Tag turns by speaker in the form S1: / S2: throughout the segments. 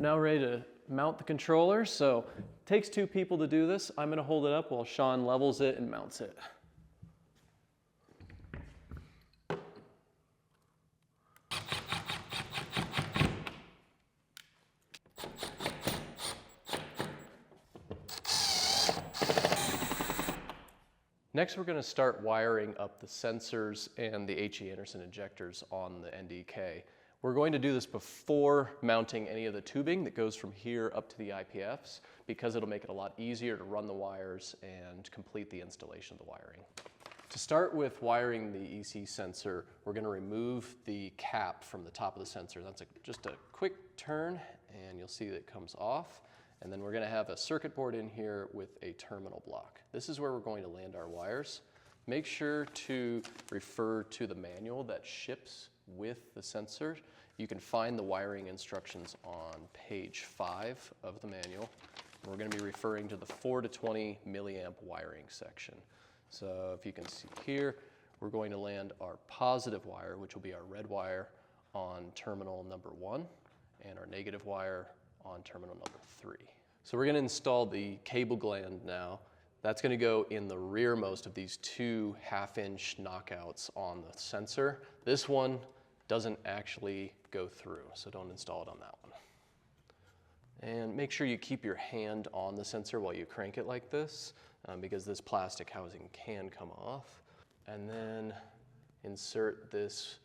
S1: Now ready to mount the controller. So it takes two people to do this. I'm going to hold it up while Sean levels it and mounts it. Next, we're going to start wiring up the sensors and the H.E. Anderson injectors on the NDK. We're going to do this before mounting any of the tubing that goes from here up to the IPFs, because it'll make it a lot easier to run the wires and complete the installation of the wiring. To start with wiring the EC sensor, we're going to remove the cap from the top of the sensor. That's just a quick turn, and you'll see that it comes off. And then we're going to have a circuit board in here with a terminal block. This is where we're going to land our wires. Make sure to refer to the manual that ships with the sensor. You can find the wiring instructions on page 5 of the manual. We're going to be referring to the 4 to 20 milliamp wiring section. So if you can see here, we're going to land our positive wire, which will be our red wire, on terminal number 1, and our negative wire on terminal number 3. So we're going to install the cable gland now. That's going to go in the rearmost of these two 1/2-inch knockouts on the sensor. This one doesn't actually go through, so don't install it on that one. And make sure you keep your hand on the sensor while you crank it like this, because this plastic housing can come off. And then insert this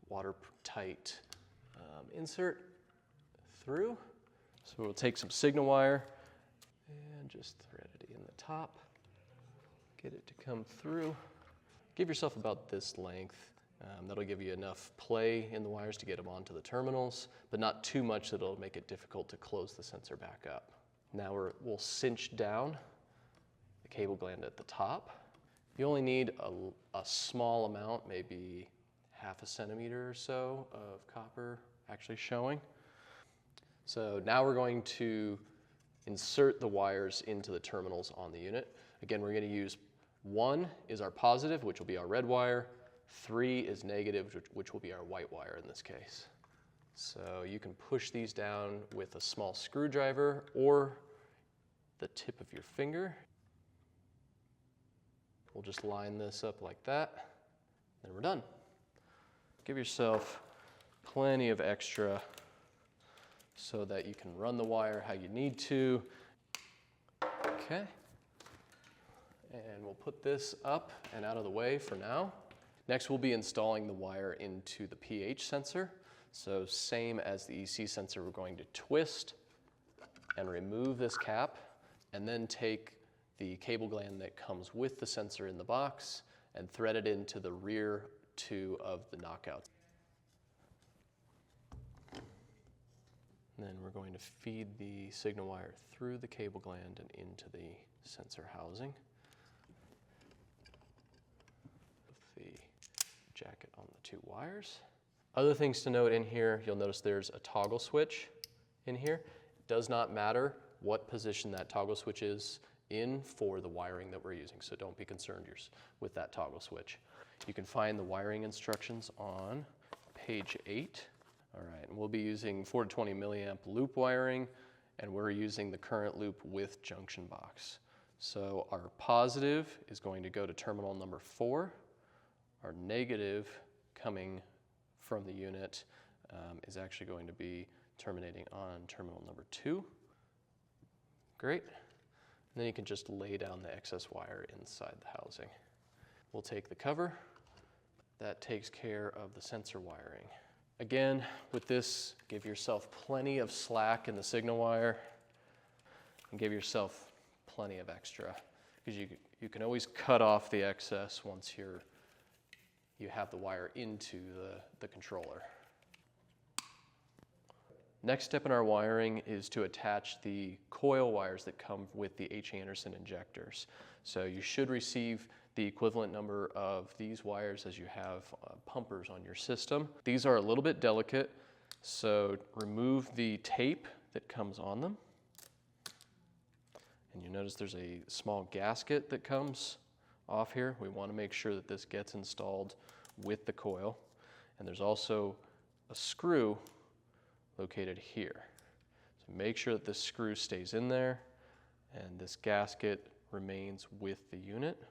S1: watertight insert through. So we'll take some signal wire and just thread it in the top. Get it to come through. Give yourself about this length. That'll give you enough play in the wires to get them onto the terminals, but not too much that it'll make it difficult to close the sensor back up. Now we'll cinch down the cable gland at the top. You only need a small amount, maybe 1/2 centimeter or so of copper actually showing. So now we're going to insert the wires into the terminals on the unit. Again, we're going to use 1 is our positive, which will be our red wire. 3 is negative, which will be our white wire in this case. So you can push these down with a small screwdriver or the tip of your finger. We'll just line this up like that, and we're done. Give yourself plenty of extra so that you can run the wire how you need to. Okay. And we'll put this up and out of the way for now. Next, we'll be installing the wire into the pH sensor. So same as the EC sensor, we're going to twist and remove this cap, and then take the cable gland that comes with the sensor in the box and thread it into the rear 2 of the knockouts. And then we're going to feed the signal wire through the cable gland and into the sensor housing. With the jacket on the 2 wires. Other things to note in here, you'll notice there's a toggle switch in here. It does not matter what position that toggle switch is in for the wiring that we're using, so don't be concerned with that toggle switch. You can find the wiring instructions on page 8. All right, and we'll be using 4 to 20 milliamp loop wiring, and we're using the current loop with junction box. So our positive is going to go to terminal number 4. Our negative coming from the unit is actually going to be terminating on terminal number 2. Great. And then you can just lay down the excess wire inside the housing. We'll take the cover. That takes care of the sensor wiring. Again, with this, give yourself plenty of slack in the signal wire and give yourself plenty of extra, because you can always cut off the excess once you have the wire into the controller. Next step in our wiring is to attach the coil wires that come with the H. Anderson injectors. So you should receive the equivalent number of these wires as you have pumpers on your system. These are a little bit delicate, so remove the tape that comes on them. And you notice there's a small gasket that comes off here. We want to make sure that this gets installed with the coil. And there's also a screw located here. So make sure that this screw stays in there and this gasket remains with the unit.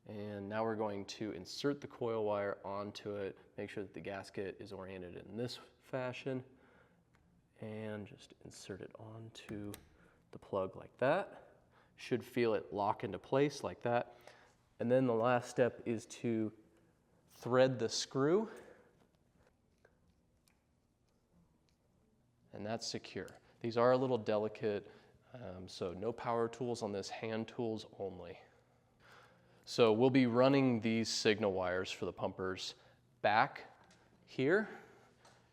S1: And now we're going to insert the coil wire onto it, make sure that the gasket is oriented in this fashion, and just insert it onto the plug like that. Should feel it lock into place like that. And then the last step is to thread the screw, and that's secure. These are a little delicate, so no power tools on this, hand tools only. So we'll be running these signal wires for the pumpers back here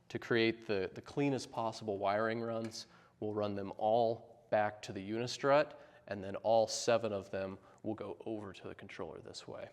S1: to create the cleanest possible wiring runs. We'll run them all back to the unistrut, and then all 7 of them will go over to the controller this way.